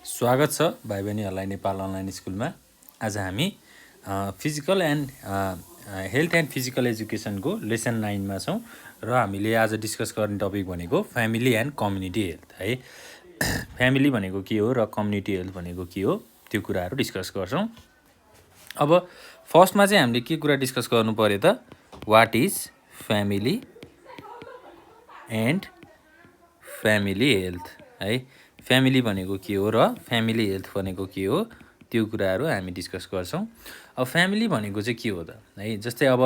स्वागत छ भाइ बहिनीहरूलाई नेपाल अनलाइन स्कुलमा। आज हामी physical and health and physical एजुकेसनको लेसन 9 मा छौँ र हामीले आज डिस्कस गर्ने टपिक भनेको फ्यामिली एन्ड कम्युनिटी हेल्थ है। फ्यामिली भनेको के हो र कम्युनिटी हेल्थ भनेको के हो त्यो कुराहरू डिस्कस गर्छौँ। अब फर्स्टमा चाहिँ हामीले के कुरा डिस्कस गर्नु पर्यो त, what is family and family health है। फ्यामिली भनेको के हो र फ्यामिली हेल्थ भनेको के हो त्यो कुराहरू हामी डिस्कस गर्छौँ। अब फ्यामिली भनेको चाहिँ के हो त है, जस्तै अब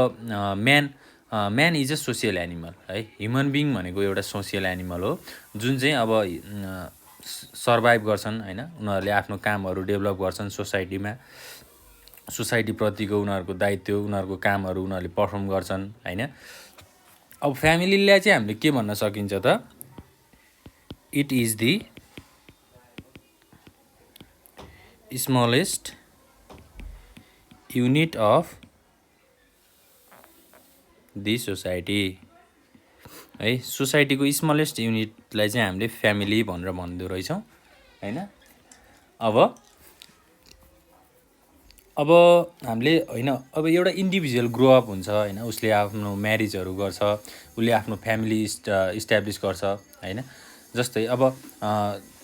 man is a social animal है। ह्युमन बिङ भनेको एउटा सोसियल एनिमल हो जुन चाहिँ अब सर्भाइभ गर्छन् होइन। उनीहरूले आफ्नो कामहरू डेभलप गर्छन् सोसाइटीमा, सोसाइटीप्रतिको उनीहरूको दायित्व, उनीहरूको कामहरू उनीहरूले पर्फर्म गर्छन् होइन। अब फ्यामिलीलाई चाहिँ हामीले के भन्न सकिन्छ त, it is the smallest unit of the society है। सोसाइटीको स्मलेस्ट युनिटलाई चाहिँ हामीले फ्यामिली भनेर भन्दो रहेछौँ होइन। अब हामीले होइन, अब एउटा इन्डिभिजुअल ग्रोअप हुन्छ होइन, उसले आफ्नो म्यारिजहरू गर्छ, उसले आफ्नो फ्यामिली इस्ट्याब्लिस गर्छ होइन। जस्तै अब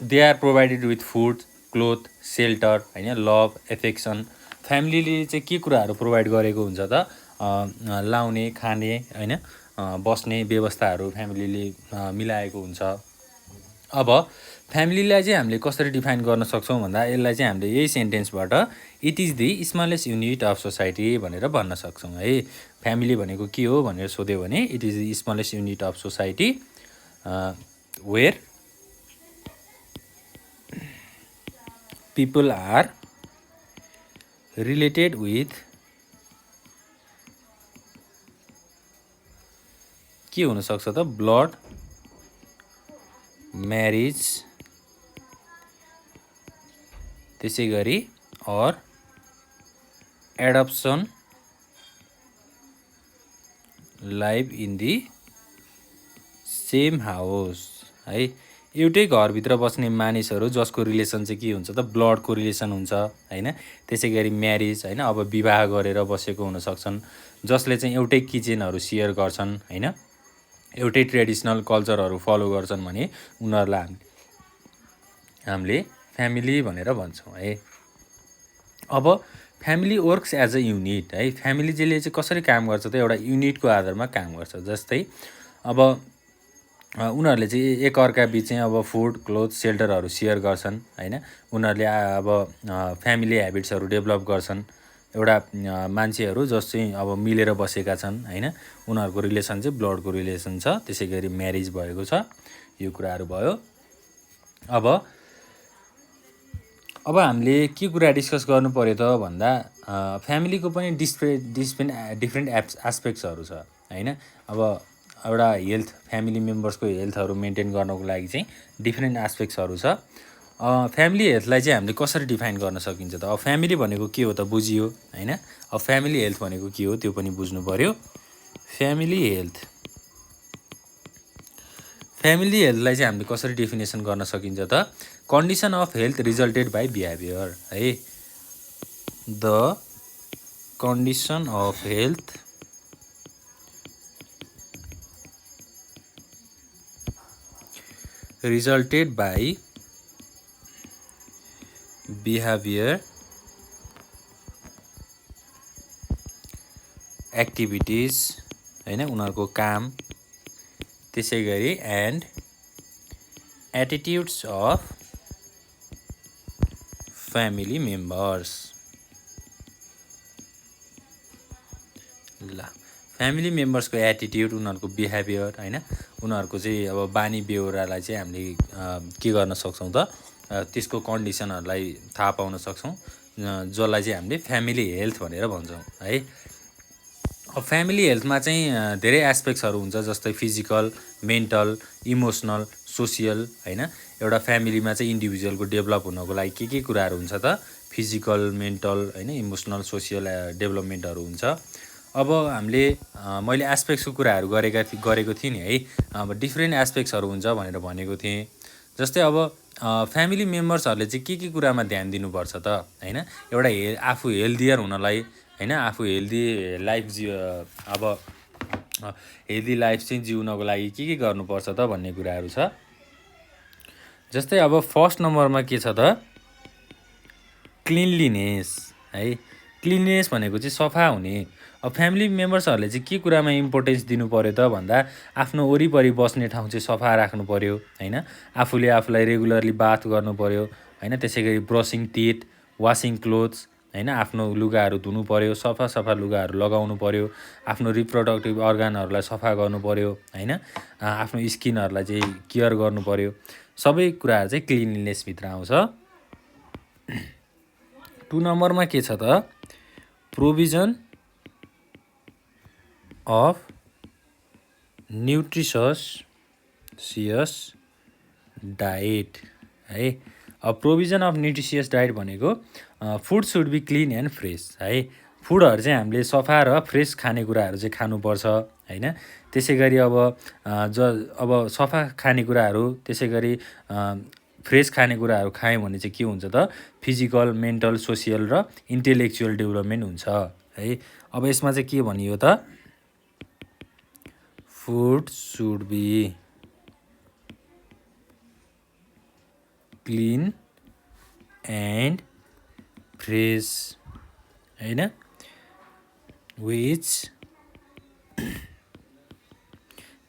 they are provided with food, cloth, shelter होइन, लभ, एफेक्सन। फ्यामिलीले चाहिँ के कुराहरू प्रोभाइड गरेको हुन्छ त, लाउने, खाने होइन, बस्ने व्यवस्थाहरू फ्यामिलीले मिलाएको हुन्छ। अब फ्यामिलीलाई चाहिँ हामीले कसरी डिफाइन गर्न सक्छौँ भन्दा, यसलाई चाहिँ हामीले यही सेन्टेन्सबाट it is the smallest unit of society भनेर भन्न सक्छौँ है। फ्यामिली भनेको के हो भनेर सोध्यो भने it is the smallest unit of society where people are related with के हुन सक्छ त, ब्लड, म्यारिज, त्यसै गरी और adaptation, live in the same house है। एउटै घरभित्र बस्ने मानिसहरू जसको रिलेसन चाहिँ के हुन्छ त, ब्लडको रिलेसन हुन्छ होइन। त्यसै गरी म्यारिज होइन, अब विवाह गरेर बसेको हुनसक्छन्, जसले चाहिँ एउटै किचनहरू सेयर गर्छन् होइन, एउटै ट्रेडिसनल कल्चरहरू फलो गर्छन् भने उनीहरूलाई हामीले फ्यामिली भनेर भन्छौँ है। अब family works as a unit है। फ्यामिलीले चाहिँ कसरी काम गर्छ त, एउटा युनिटको आधारमा काम गर्छ। जस्तै अब उनीहरूले चाहिँ एकअर्का बिच चाहिँ अब फुड, क्लोथ, सेल्टरहरू सेयर गर्छन् होइन। उनीहरूले अब फ्यामिली ह्याबिट्सहरू डेभलप गर्छन्। एउटा मान्छेहरू जस चाहिँ अब मिलेर बसेका छन् होइन, उनीहरूको रिलेसन चाहिँ ब्लडको रिलेसन छ। त्यसै गरी म्यारिज भएको छ, यो कुराहरू भयो। अब हामीले के कुरा डिस्कस गर्नु पर्यो त भन्दा, फ्यामिलीको पनि डिफ्रेन्ट एस्पेक्ट्सहरू छ होइन। अब एउटा हेल्थ, फ्यामिली मेम्बर्सको हेल्थहरू मेन्टेन गर्नको लागि चाहिँ डिफ्रेन्ट एस्पेक्ट्सहरू छ। फ्यामिली हेल्थलाई चाहिँ हामीले कसरी डिफाइन गर्न सकिन्छ त, अब फ्यामिली भनेको के हो त बुझियो होइन। अब फ्यामिली हेल्थ भनेको के हो त्यो पनि बुझ्नु पर्यो। फ्यामिली हेल्थलाई चाहिँ हामीले कसरी डेफिनेसन गर्न सकिन्छ त, condition of health resulted by behaviour है। The condition of health resulted by behavior, activities होइन, उनीहरूको काम, त्यसै गरी and attitudes of family members. ल, फ्यामिली मेम्बर्सको एटिट्युड, उनीहरूको बिहेभियर होइन, उनीहरूको चाहिँ अब बानी बेहोरालाई चाहिँ हामीले के गर्न सक्छौँ त, त्यसको कन्डिसनहरूलाई थाहा पाउन सक्छौँ, जसलाई चाहिँ हामीले फ्यामिली हेल्थ भनेर भन्छौँ है। अब फ्यामिली हेल्थमा चाहिँ धेरै एस्पेक्ट्सहरू हुन्छ, जस्तै फिजिकल, मेन्टल, इमोसनल, सोसियल होइन। एउटा फ्यामिलीमा चाहिँ इन्डिभिजुअलको डेभलप हुनको लागि के कुराहरू हुन्छ त, फिजिकल, मेन्टल होइन, इमोसनल, सोसियल डेभलपमेन्टहरू हुन्छ। अब हामीले मैले एस्पेक्ट्सको कुराहरू गरेको थिएँ नि है। अब डिफ्रेन्ट एस्पेक्ट्सहरू हुन्छ भनेर भनेको थिएँ। जस्तै अब फ्यामिली मेम्बर्सहरूले चाहिँ के कुरामा ध्यान दिनुपर्छ त होइन, एउटा आफू हेल्दियर हुनलाई होइन, आफू हेल्दी लाइफ अब हेल्दी लाइफ चाहिँ जिउनको लागि के गर्नुपर्छ त भन्ने कुराहरू छ। जस्तै अब फर्स्ट नम्बरमा के छ त, क्लिनलिनेस है। क्लिनलिनेस भनेको चाहिँ सफा हुने। अब फ्यामिली मेम्बर्सहरूले चाहिँ के कुरामा इम्पोर्टेन्स दिनु पऱ्यो त भन्दा आफ्नो वरिपरि बस्ने ठाउँ चाहिँ सफा राख्नु पऱ्यो होइन, आफूले आफूलाई रेगुलरली बाथ गर्नु पऱ्यो होइन, त्यसै गरी ब्रसिङ टिथ, वासिङ क्लोथ्स होइन, आफ्नो लुगाहरू धुनु पऱ्यो, सफा लुगाहरू लगाउनु पऱ्यो, आफ्नो रिप्रोडक्टिभ अर्गानहरूलाई सफा गर्नु पऱ्यो होइन, आफ्नो स्किनहरूलाई चाहिँ केयर गर्नु पऱ्यो। सबै कुराहरू चाहिँ क्लिनलिनेसभित्र आउँछ। 2 नम्बरमा के छ त, प्रोभिजन अफ न्युट्रिसियस डाइट है। अब प्रोभिजन अफ न्युट्रिसियस डाइट भनेको food should be clean and fresh है। फुडहरू चाहिँ हामीले सफा र फ्रेस खानेकुराहरू चाहिँ खानुपर्छ होइन। त्यसै गरी अब सफा खानेकुराहरू, त्यसै गरी फ्रेस खानेकुराहरू खायौँ भने चाहिँ के हुन्छ त, फिजिकल, मेन्टल, सोसियल र इन्टेलेक्चुअल डेभलपमेन्ट हुन्छ है। अब यसमा चाहिँ के भनियो त, food should be clean and fresh होइन, which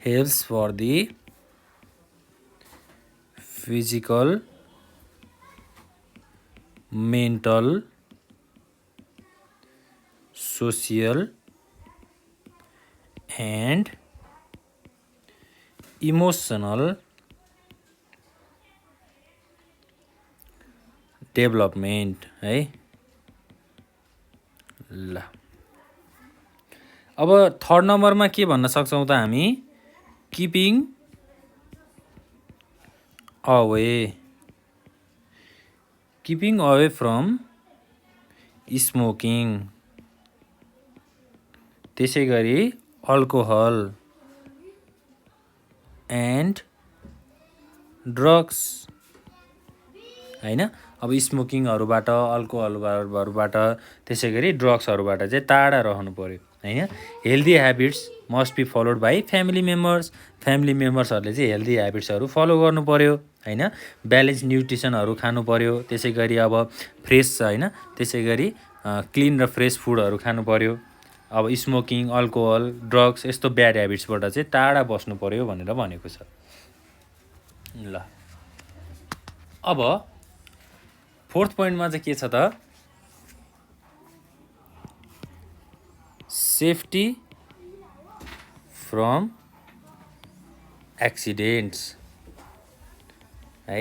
helps for the physical, mental, social and emotional development है। ल अब थर्ड नम्बरमा के भन्न सक्छौँ त हामी, किपिङ अवे फ्रम स्मोकिङ, त्यसै गरी अल्कोहल एन्ड ड्रग्स होइन। अब स्मोकिङहरूबाट, अल्कोहलहरूबाट, त्यसै गरी ड्रग्सहरूबाट चाहिँ टाढा रहनु पऱ्यो होइन। Healthy habits must be followed by family members. Family मेम्बर्सहरूले चाहिँ हेल्दी ह्याबिट्सहरू फलो गर्नु पऱ्यो होइन। ब्यालेन्स न्युट्रिसनहरू खानु पऱ्यो, त्यसै गरी अब फ्रेस होइन, त्यसै गरी क्लिन र फ्रेस फुडहरू खानु पऱ्यो। अब स्मोकिङ, अल्कोहल, ड्रग्स यस्तो ब्याड ह्याबिट्सबाट चाहिँ टाढा बस्नु पऱ्यो भनेर भनेको छ। ल अब फोर्थ पोइन्टमा चाहिँ के छ त, सेफ्टी फ्रम एक्सिडेन्ट्स है।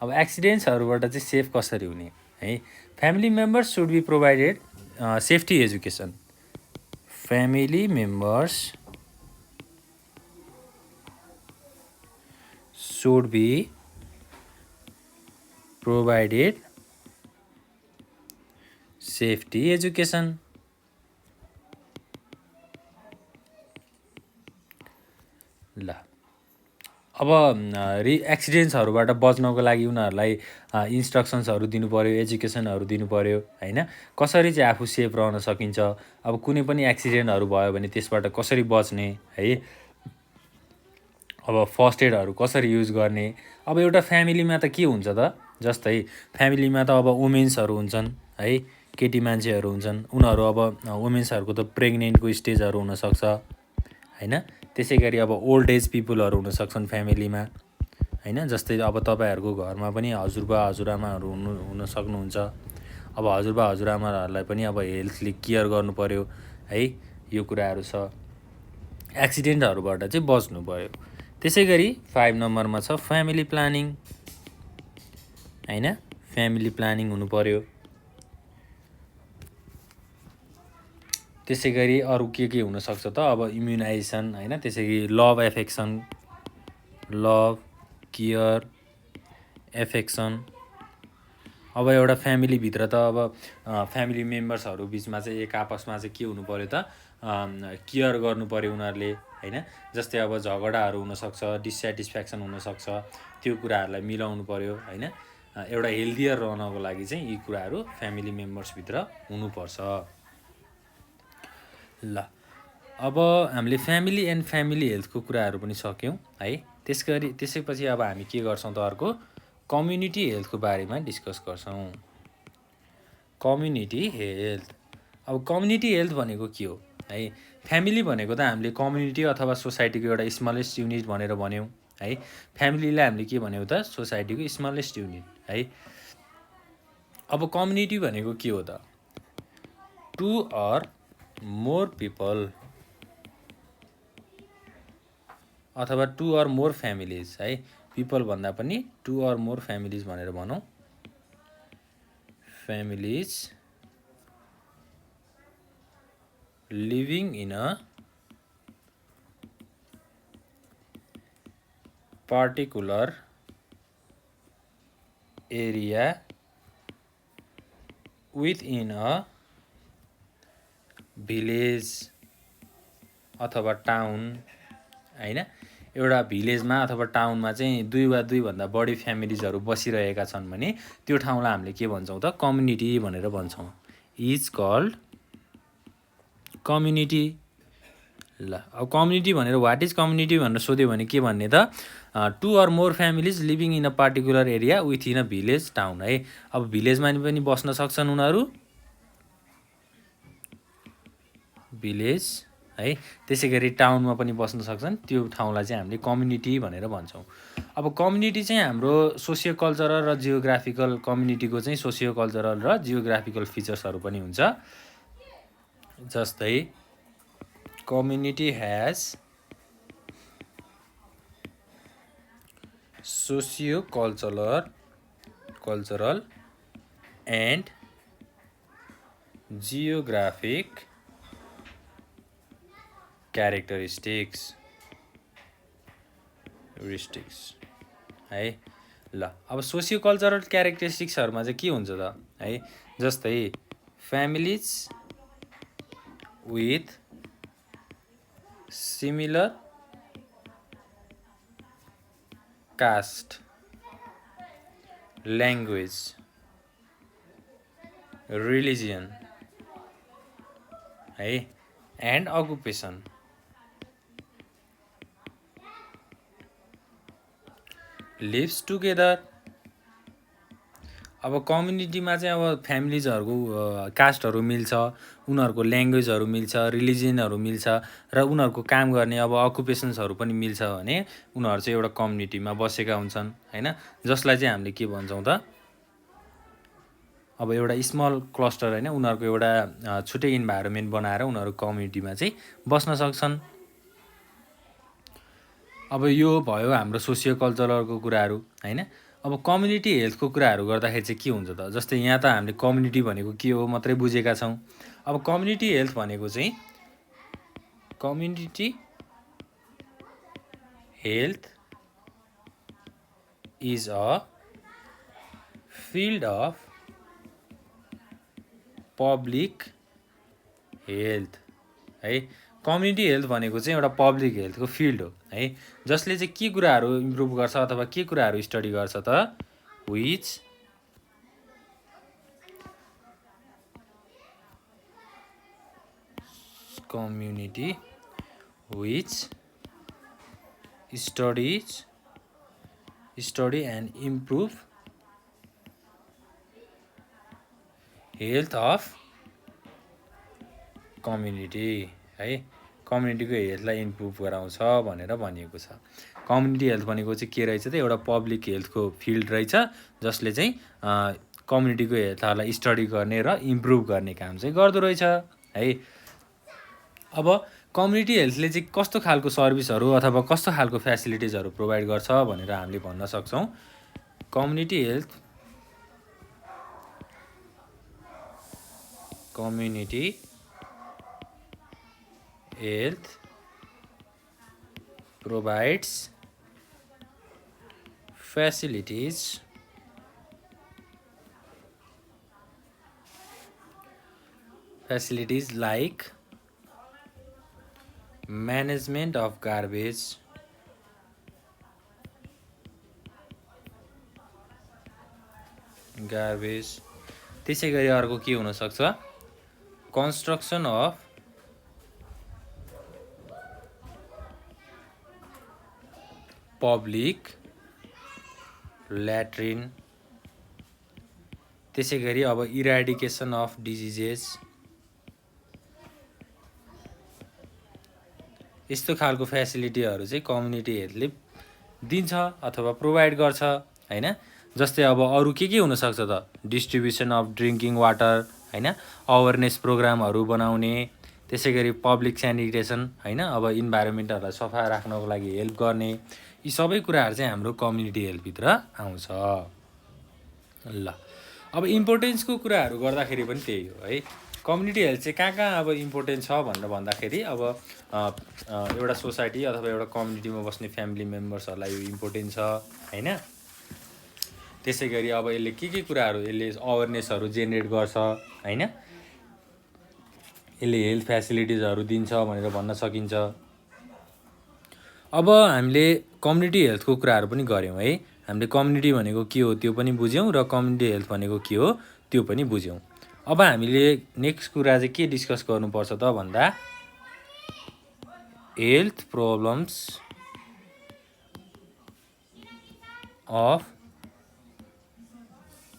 अब एक्सिडेन्ट्सहरूबाट चाहिँ सेफ कसरी हुने है। Family members should be provided safety education. फ्यामिली मेम्बर्स should be provided safety education। ल अब एक्सिडेन्ट्सहरूबाट बच्नको लागि उनीहरूलाई इन्स्ट्रक्सन्सहरू दिनु पऱ्यो, एजुकेसनहरू दिनु पऱ्यो होइन। कसरी चाहिँ आफू सेफ रहन सकिन्छ, अब कुनै पनि एक्सिडेन्टहरू भयो भने त्यसबाट कसरी बच्ने है, अब फर्स्ट एडहरू कसरी युज गर्ने। अब एउटा फ्यामिलीमा त के हुन्छ त, जस्तै फ्यामिलीमा त अब वुमेन्सहरू हुन्छन् है, केटी मान्छेहरू हुन्छन्, उनीहरू अब वुमेन्सहरूको त प्रेग्नेन्टको स्टेजहरू हुनसक्छ होइन। त्यसै गरी अब ओल्ड एज पिपुलहरू हुनसक्छन् फ्यामिलीमा होइन। जस्तै अब तपाईँहरूको घरमा पनि हजुरबा हजुरआमाहरू हुन सक्नुहुन्छ। अब हजुरबा हजुरआमाहरूलाई पनि अब हेल्थली केयर गर्नु पऱ्यो है, यो कुराहरू छ। एक्सिडेन्टहरूबाट चाहिँ बच्नु पऱ्यो। त्यसै गरी 5 नम्बरमा छ फ्यामिली प्लानिङ होइन। फ्यामिली प्लानिङ हुनु पऱ्यो। त्यसै गरी अरू के हुनसक्छ त, अब इम्युनाइजेसन होइन, त्यसै गरी लभ केयर एफेक्सन अब एउटा फ्यामिलीभित्र त अब फ्यामिली मेम्बर्सहरू बिचमा चाहिँ एक आपसमा चाहिँ के हुनु पऱ्यो त केयर गर्नु पऱ्यो उनीहरूले होइन। जस्तै अब झगडाहरू हुनसक्छ, डिसस्याटिस्फ्याक्सन हुनसक्छ, त्यो कुराहरूलाई मिलाउनु पऱ्यो होइन। एउटा हेल्दियर रहनको लागि चाहिँ यी कुराहरू फ्यामिली मेम्बर्सभित्र हुनुपर्छ। ल अब हामीले फ्यामिली एन्ड फ्यामिली हेल्थको कुराहरू पनि सक्यौँ है। त्यसैपछि अब हामी के गर्छौँ त अर्को कम्युनिटी हेल्थको बारेमा डिस्कस गर्छौँ। कम्युनिटी हेल्थ, अब कम्युनिटी हेल्थ भनेको के हो है। फ्यामिली भनेको त हामीले कम्युनिटी अथवा सोसाइटीको एउटा स्मलेस्ट युनिट भनेर भन्यौँ है। फ्यामिलीलाई हामीले के भन्यौँ त सोसाइटीको स्मलेस्ट युनिट है। अब कम्युनिटी भनेको के हो त 2 or more पिपल अथवा 2 or more फ्यामिलिज है। पिपल भन्दा पनि 2 or more फ्यामिलिज भनेर भनौँ। Families living in a particular area within a village अथवा टाउन होइन। एउटा भिलेजमा अथवा टाउनमा चाहिँ 2 वा 2 भन्दा बढी फ्यामिलिजहरू बसिरहेका छन् भने त्यो ठाउँलाई हामीले के भन्छौँ त कम्युनिटी भनेर भन्छौँ। Is called community. ल अब कम्युनिटी भनेर वाट इज कम्युनिटी भनेर सोध्यो भने के भन्ने त 2 or more families living in a particular area with in a village town है। अब भिलेजमा पनि बस्न सक्छन् उनीहरू, भिलेज है, त्यसै गरी टाउनमा पनि बस्न सक्छन्, त्यो ठाउँलाई चाहिँ हामीले कम्युनिटी भनेर भन्छौँ। अब कम्युनिटी चाहिँ हाम्रो सोसियो कल्चरल र जियोग्राफिकल कम्युनिटीको चाहिँ सोसियो कल्चरल र जियोग्राफिकल फिचर्सहरू पनि हुन्छ। जस्तै community has socio cultural and geographic characteristics है। ल अब सोसियो कल्चरल क्यारेक्टरिस्टिक्सहरूमा चाहिँ के हुन्छ त है। जस्तै families with similar caste, language, religion है एन्ड अकुपेसन लिभ्स टुगेदर। अब कम्युनिटीमा चाहिँ अब फ्यामिलिजहरूको कास्टहरू मिल्छ, उनीहरूको ल्याङ्ग्वेजहरू मिल्छ, रिलिजियनहरू मिल्छ र उनीहरूको काम गर्ने अब अकुपेसन्सहरू पनि मिल्छ भने उनीहरू चाहिँ एउटा कम्युनिटीमा बसेका हुन्छन् होइन। जसलाई चाहिँ हामीले के भन्छौँ त अब एउटा स्मल क्लस्टर होइन, उनीहरूको एउटा छुट्टै इन्भाइरोमेन्ट बनाएर उनीहरू कम्युनिटीमा चाहिँ बस्न सक्छन्। अब यो भयो हाम्रो सोसियो कल्चरलको कुराहरू होइन। अब कम्युनिटी हेल्थको कुराहरू गर्दाखेरि चाहिँ के हुन्छ त, जस्तै यहाँ त हामीले कम्युनिटी भनेको के हो मात्रै बुझेका छौँ। अब कम्युनिटी हेल्थ भनेको चाहिँ community health is a field of public health है। कम्युनिटी हेल्थ भनेको चाहिँ एउटा पब्लिक हेल्थको फिल्ड हो है, जसले चाहिँ के कुराहरू इम्प्रुभ गर्छ अथवा के कुराहरू स्टडी गर्छ त which community which study and improve health of community है। कम्युनिटीको हेल्थलाई इम्प्रुभ गराउँछ भनेर भनिएको छ। कम्युनिटी हेल्थ भनेको चाहिँ के रहेछ त एउटा पब्लिक हेल्थको फिल्ड रहेछ, जसले चाहिँ कम्युनिटीको हेल्थहरूलाई स्टडी गर्ने र इम्प्रुभ गर्ने काम चाहिँ गर्दो रहेछ है। अब कम्युनिटी हेल्थले चाहिँ कस्तो खालको सर्भिसहरू अथवा कस्तो खालको फेसिलिटिजहरू प्रोभाइड गर्छ भनेर हामीले भन्न सक्छौँ। Community health provides facilities facilities like management of garbage, त्यसै गरी अर्को के हुनसक्छ construction of public latrine, त्यसै गरी अब eradication of diseases, यस्तो खालको फ्यासिलिटीहरू चाहिँ कम्युनिटी हेल्थले दिन्छ अथवा प्रोभाइड गर्छ हैन। जस्तै अब अरू के हुनसक्छ त डिस्ट्रिब्युसन अफ ड्रिङ्किङ वाटर हैन, अवेरनेस प्रोग्रामहरू बनाउने, त्यसै गरी पब्लिक सेनिटेसन हैन, अब इन्भाइरोमेन्टहरूलाई सफा राख्नको लागि हेल्प गर्ने, यी सबै कुराहरू चाहिँ हाम्रो कम्युनिटी हेल्थभित्र आउँछ। ल अब इम्पोर्टेन्सको कुराहरू गर्दाखेरि पनि त्यही हो है। कम्युनिटी हेल्थ चाहिँ कहाँ अब इम्पोर्टेन्ट छ भनेर भन्दाखेरि अब एउटा सोसाइटी अथवा एउटा कम्युनिटीमा बस्ने फ्यामिली मेम्बर्सहरूलाई यो इम्पोर्टेन्ट छ हैन। त्यसै गरी अब यसले के कुराहरू यसले अवेरनेसहरू जेनेरेट गर्छ हैन, यसले हेल्थ फ्यासिलिटिजहरू दिन्छ भनेर भन्न सकिन्छ। अब हामीले कम्युनिटी हेल्थको कुराहरू पनि गऱ्यौँ है। हामीले कम्युनिटी भनेको के हो त्यो पनि बुझ्यौँ र कम्युनिटी हेल्थ भनेको के हो त्यो पनि बुझ्यौँ। अब हामीले नेक्स्ट कुरा चाहिँ के डिस्कस गर्नुपर्छ त भन्दा health problems of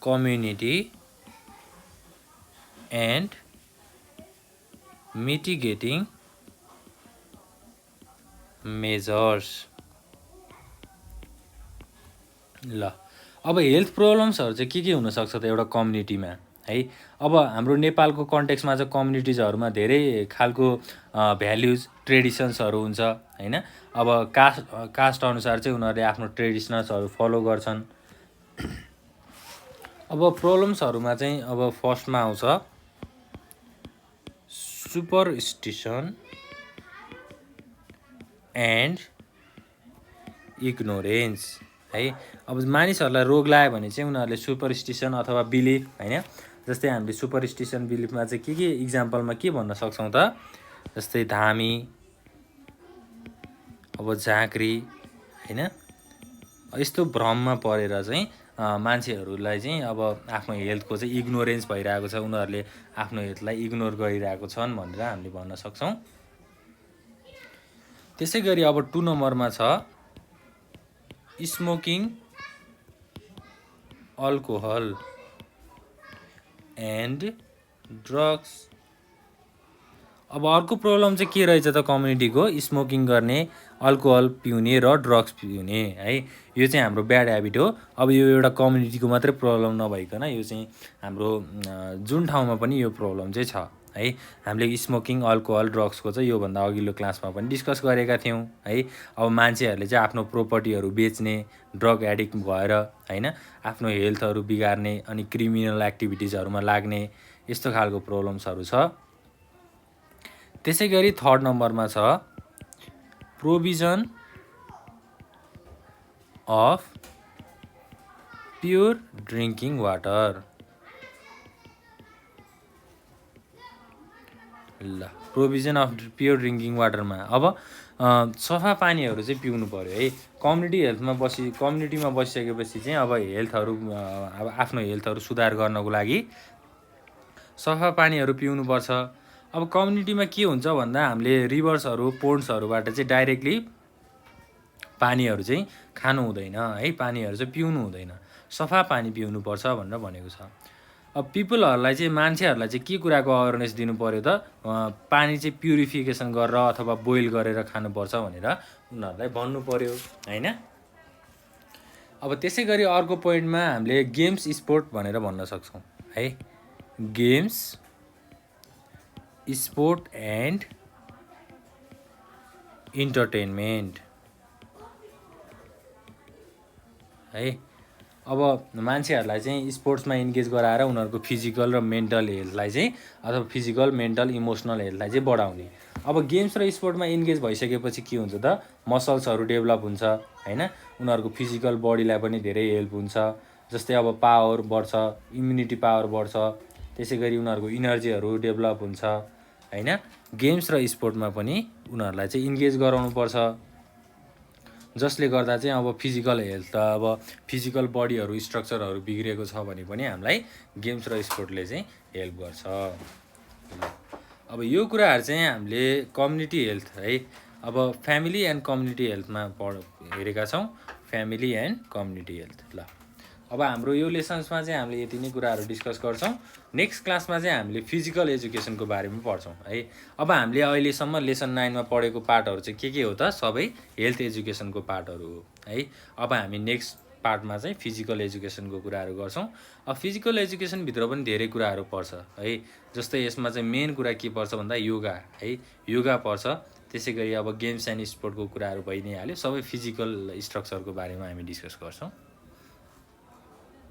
community and mitigating measures. ल अब हेल्थ प्रब्लम्सहरू चाहिँ के हुनसक्छ त एउटा कम्युनिटीमा है। अब हाम्रो नेपालको कन्टेक्समा चाहिँ कम्युनिटिजहरूमा धेरै खालको भ्याल्युज ट्रेडिसन्सहरू हुन्छ हैन। अब कास्ट अनुसार चाहिँ उनीहरूले आफ्नो ट्रेडिसन्सहरू फलो गर्छन्। अब प्रब्लम्सहरूमा चाहिँ अब फर्स्टमा आउँछ सुपरस्टिसन एन्ड इग्नोरेन्स है। अब मानिसहरूलाई रोग लाग्यो भने चाहिँ उनीहरूले सुपरस्टिसन अथवा बिलिफ हैन, जस्तै हामीले सुपरस्टिसन बिलिफमा चाहिँ के इक्जाम्पलमा के भन्न सक्छौँ त, जस्तै धामी, अब झाँक्री हैन, यस्तो भ्रममा परेर चाहिँ मान्छेहरूलाई चाहिँ अब आफ्नो हेल्थको चाहिँ इग्नोरेन्स भइरहेको छ, उनीहरूले आफ्नो हेल्थलाई इग्नोर गरिरहेको छन् भनेर हामीले भन्न सक्छौँ। त्यसै गरी अब 2 नम्बरमा छ स्मोकिङ अल्कोहल एन्ड ड्रग्स। अब अर्को प्रब्लम चाहिँ के रहेछ त कम्युनिटीको, स्मोकिङ गर्ने, अल्कोहल पिउने र ड्रग्स पिउने है। यो चाहिँ हाम्रो ब्याड ह्याबिट हो। अब यो एउटा कम्युनिटीको मात्रै प्रब्लम नभइकन यो चाहिँ हाम्रो जुन ठाउँमा पनि यो प्रब्लम चाहिँ छ है। हामीले स्मोकिङ अल्कोहल ड्रग्सको चाहिँ योभन्दा अघिल्लो क्लासमा पनि डिस्कस गरेका थियौँ है। अब मान्छेहरूले चाहिँ आफ्नो प्रोपर्टीहरू बेच्ने, ड्रग एडिक्ट भएर हैन आफ्नो हेल्थहरू बिगार्ने अनि क्रिमिनल एक्टिभिटिजहरूमा लाग्ने, यस्तो खालको प्रब्लम्सहरू छ। त्यसै गरी 3rd नम्बरमा छ provision of pure drinking water. ल प्रोभिजन अफ प्योर ड्रिङ्किङ वाटरमा अब सफा पानीहरू चाहिँ पिउनु पर्यो है। कम्युनिटीमा बसिसकेपछि चाहिँ अब हेल्थहरू अब आफ्नो हेल्थहरू सुधार गर्नको लागि सफा पानीहरू पिउनुपर्छ। अब कम्युनिटीमा के हुन्छ भन्दा हामीले रिभर्सहरू पोन्ड्सहरूबाट चाहिँ डाइरेक्टली पानीहरू चाहिँ खानु हुँदैन है, पानीहरू चाहिँ पिउनु हुँदैन, सफा पानी पिउनुपर्छ भनेर भनेको छ। अब पिपलहरूलाई चाहिँ मान्छेहरूलाई चाहिँ के कुराको अवेरनेस दिनु पर्यो त, पानी चाहिँ प्युरिफिकेसन गरेर अथवा बोइल गरेर खानुपर्छ भनेर उनीहरूलाई भन्नु पर्यो हैन। अब त्यसै गरी अर्को पोइन्टमा हामीले गेम्स स्पोर्ट भनेर भन्न सक्छौँ है। गेम्स स्पोर्ट एन्ड इन्टरटेनमेन्ट है। अब मान्छेहरूलाई चाहिँ स्पोर्ट्समा इन्गेज गराएर उनीहरूको फिजिकल र मेन्टल हेल्थलाई चाहिँ अथवा फिजिकल मेन्टल इमोसनल हेल्थलाई चाहिँ बढाउने। अब गेम्स र स्पोर्टमा इन्गेज भइसकेपछि के हुन्छ त, मसल्सहरू डेभलप हुन्छ हैन, उनीहरूको फिजिकल बडीलाई पनि धेरै हेल्प हुन्छ। जस्तै अब पावर बढ्छ, इम्युनिटी पावर बढ्छ, त्यसै गरी उनीहरूको इनर्जीहरू डेभलप हुन्छ हैन। गेम्स र स्पोर्टमा पनि उनीहरूलाई चाहिँ इन्गेज गराउनुपर्छ, जसले गर्दा चाहिँ अब फिजिकल हेल्थ त अब फिजिकल बडीहरू स्ट्रक्चरहरू बिग्रेको छ भने पनि हामीलाई गेम्स र स्पोर्टले चाहिँ हेल्प गर्छ। अब यो कुराहरू चाहिँ हामीले कम्युनिटी हेल्थ है, अब फ्यामिली एन्ड कम्युनिटी हेल्थमा हेरेका छौँ, फ्यामिली एन्ड कम्युनिटी हेल्थ। ल अब हाम्रो यो लेसन्समा चाहिँ हामीले यति नै कुराहरू डिस्कस गर्छौँ। नेक्स्ट क्लासमा चाहिँ हामीले फिजिकल एजुकेसनको बारेमा पढ्छौँ है। अब हामीले अहिलेसम्म लेसन 9 मा पढेको पार्टहरू चाहिँ के हो त, सबै हेल्थ एजुकेसनको पार्टहरू हो है। अब हामी नेक्स्ट पार्टमा चाहिँ फिजिकल एजुकेसनको कुराहरू गर्छौँ। अब फिजिकल एजुकेसनभित्र पनि धेरै कुराहरू पर्छ है, जस्तै यसमा चाहिँ मेन कुरा के पर्छ भन्दा योगा है, योगा पर्छ। त्यसै गरी अब गेम्स एन्ड स्पोर्टको कुराहरू भइ नै हाल्यो, सबै फिजिकल स्ट्रक्चरको बारेमा हामी डिस्कस गर्छौँ।